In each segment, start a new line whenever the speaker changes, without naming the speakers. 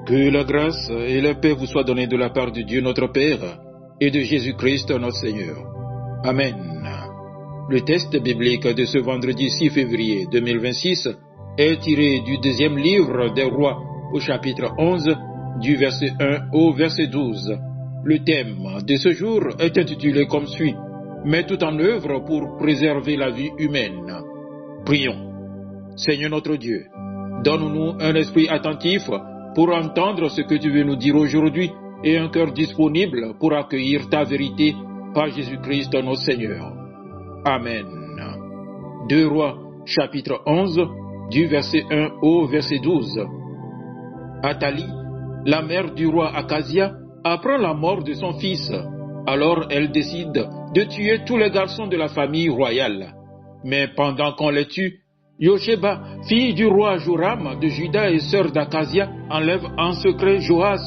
Que la grâce et la paix vous soient données de la part de Dieu notre Père et de Jésus-Christ notre Seigneur. Amen. Le texte biblique de ce vendredi 6 février 2026 est tiré du deuxième livre des Rois au chapitre 11, du verset 1 au verset 12. Le thème de ce jour est intitulé comme suit: Mets tout en œuvre pour préserver la vie humaine. Prions. Seigneur notre Dieu, donne-nous un esprit attentif pour entendre ce que tu veux nous dire aujourd'hui et un cœur disponible pour accueillir ta vérité par Jésus-Christ notre Seigneur. Amen. 2 Rois, chapitre 11, du verset 1 au verset 12. Athalie, la mère du roi Akazia, apprend la mort de son fils. Alors elle décide de tuer tous les garçons de la famille royale. Mais pendant qu'on les tue, Yosheba, fille du roi Joram de Juda et sœur d'Akazia, enlève en secret Joas,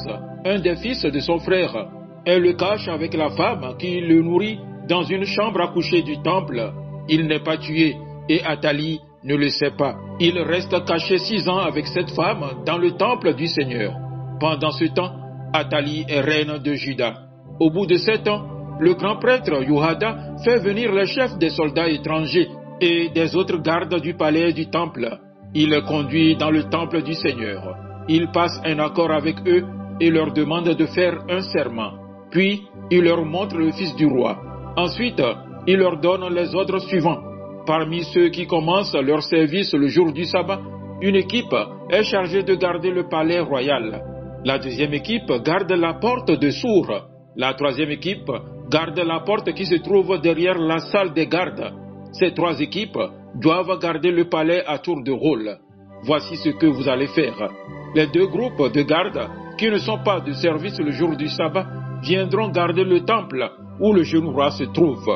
un des fils de son frère. Elle le cache avec la femme qui le nourrit dans une chambre à coucher du temple. Il n'est pas tué et Athalie ne le sait pas. Il reste caché 6 ans avec cette femme dans le temple du Seigneur. Pendant ce temps, Athalie est reine de Juda. Au bout de 7 ans, le grand prêtre Yohada fait venir les chefs des soldats étrangers et des autres gardes du palais du temple. Il les conduit dans le temple du Seigneur. Il passe un accord avec eux et leur demande de faire un serment. Puis, il leur montre le fils du roi. Ensuite, il leur donne les ordres suivants. Parmi ceux qui commencent leur service le jour du sabbat, une équipe est chargée de garder le palais royal. La deuxième équipe garde la porte de Sour. La troisième équipe garde la porte qui se trouve derrière la salle des gardes. Ces 3 équipes doivent garder le palais à tour de rôle. Voici ce que vous allez faire. Les 2 groupes de gardes qui ne sont pas de service le jour du sabbat viendront garder le temple où le jeune roi se trouve.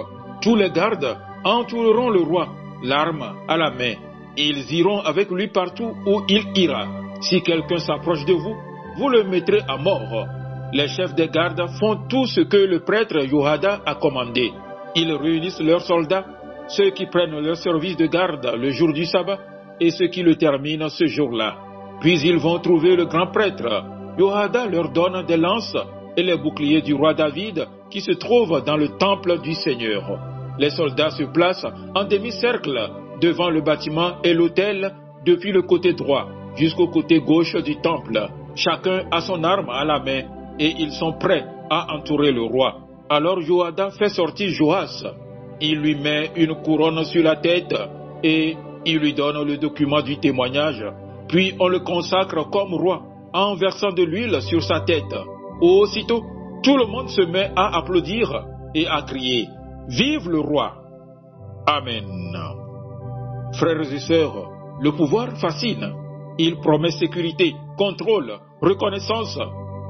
Tous les gardes entoureront le roi, l'arme à la main. Ils iront avec lui partout où il ira. Si quelqu'un s'approche de vous, vous le mettrez à mort. Les chefs des gardes font tout ce que le prêtre Yohada a commandé. Ils réunissent leurs soldats, ceux qui prennent leur service de garde le jour du sabbat et ceux qui le terminent ce jour-là. Puis ils vont trouver le grand prêtre. Yohada leur donne des lances et les boucliers du roi David qui se trouvent dans le temple du Seigneur. Les soldats se placent en demi-cercle devant le bâtiment et l'autel depuis le côté droit jusqu'au côté gauche du temple. Chacun a son arme à la main et ils sont prêts à entourer le roi. Alors Yohada fait sortir Joas. Il lui met une couronne sur la tête et il lui donne le document du témoignage. Puis on le consacre comme roi en versant de l'huile sur sa tête. Aussitôt, tout le monde se met à applaudir et à crier « Vive le roi !» Amen. Frères et sœurs, le pouvoir fascine. Il promet sécurité, contrôle, reconnaissance.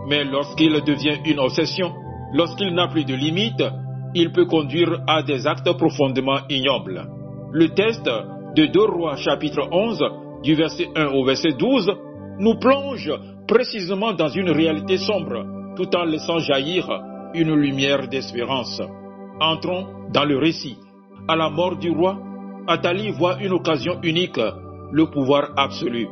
Mais lorsqu'il devient une obsession, lorsqu'il n'a plus de limites, il peut conduire à des actes profondément ignobles. Le texte de 2 Rois chapitre 11, du verset 1 au verset 12, nous plonge précisément dans une réalité sombre, tout en laissant jaillir une lumière d'espérance. Entrons dans le récit. À la mort du roi, Athalie voit une occasion unique, le pouvoir absolu.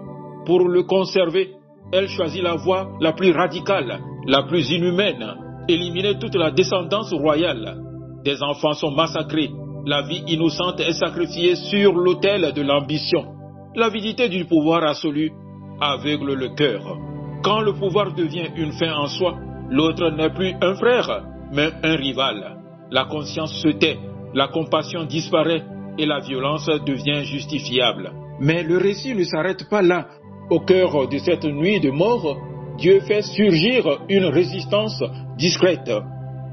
Pour le conserver, elle choisit la voie la plus radicale, la plus inhumaine, éliminer toute la descendance royale. Des enfants sont massacrés, la vie innocente est sacrifiée sur l'autel de l'ambition. L'avidité du pouvoir absolu aveugle le cœur. Quand le pouvoir devient une fin en soi, l'autre n'est plus un frère, mais un rival. La conscience se tait, la compassion disparaît et la violence devient justifiable. Mais le récit ne s'arrête pas là. Au cœur de cette nuit de mort, Dieu fait surgir une résistance discrète.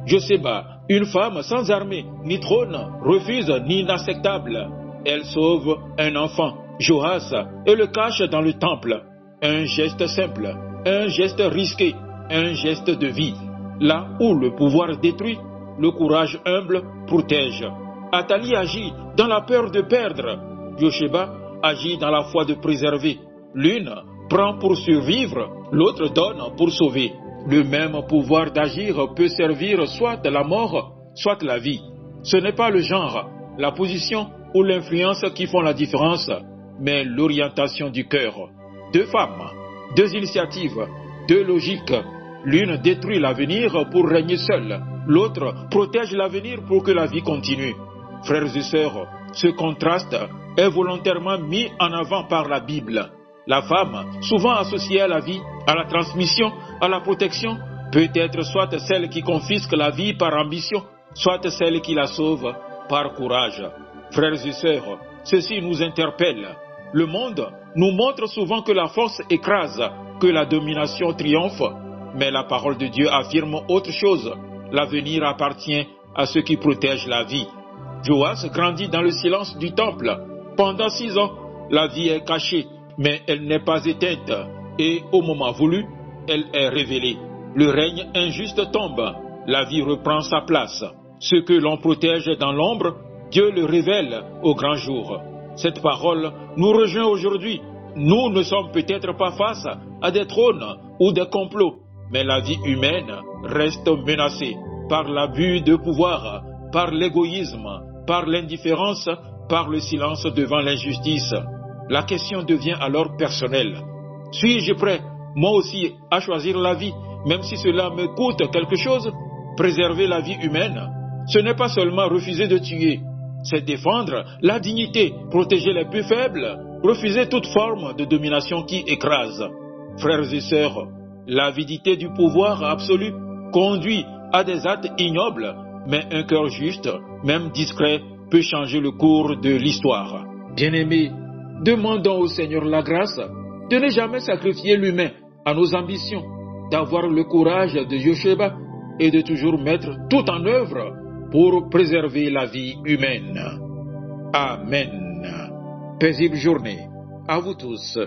Joséba, une femme sans armée ni trône, refuse l'inacceptable. Elle sauve un enfant, Joas, et le cache dans le temple. Un geste simple, un geste risqué, un geste de vie. Là où le pouvoir détruit, le courage humble protège. Athalie agit dans la peur de perdre. Joséba agit dans la foi de préserver. L'une prend pour survivre, l'autre donne pour sauver. Le même pouvoir d'agir peut servir soit la mort, soit la vie. Ce n'est pas le genre, la position ou l'influence qui font la différence, mais l'orientation du cœur. 2 femmes, 2 initiatives, deux logiques. L'une détruit l'avenir pour régner seule, l'autre protège l'avenir pour que la vie continue. Frères et sœurs, ce contraste est volontairement mis en avant par la Bible. La femme, souvent associée à la vie, à la transmission, à la protection, peut être soit celle qui confisque la vie par ambition, soit celle qui la sauve par courage. Frères et sœurs, ceci nous interpelle. Le monde nous montre souvent que la force écrase, que la domination triomphe, mais la parole de Dieu affirme autre chose. L'avenir appartient à ceux qui protègent la vie. Joas grandit dans le silence du temple. Pendant 6 ans, la vie est cachée, mais elle n'est pas éteinte, et au moment voulu, elle est révélée. Le règne injuste tombe, la vie reprend sa place. Ce que l'on protège dans l'ombre, Dieu le révèle au grand jour. Cette parole nous rejoint aujourd'hui. Nous ne sommes peut-être pas face à des trônes ou des complots, mais la vie humaine reste menacée par l'abus de pouvoir, par l'égoïsme, par l'indifférence, par le silence devant l'injustice. La question devient alors personnelle. Suis-je prêt, moi aussi, à choisir la vie, même si cela me coûte quelque chose? Préserver la vie humaine, ce n'est pas seulement refuser de tuer, c'est défendre la dignité, protéger les plus faibles, refuser toute forme de domination qui écrase. Frères et sœurs, l'avidité du pouvoir absolu conduit à des actes ignobles, mais un cœur juste, même discret, peut changer le cours de l'histoire. Bien-aimés, demandons au Seigneur la grâce de ne jamais sacrifier l'humain à nos ambitions, d'avoir le courage de Yosheba et de toujours mettre tout en œuvre pour préserver la vie humaine. Amen. Paisible journée à vous tous.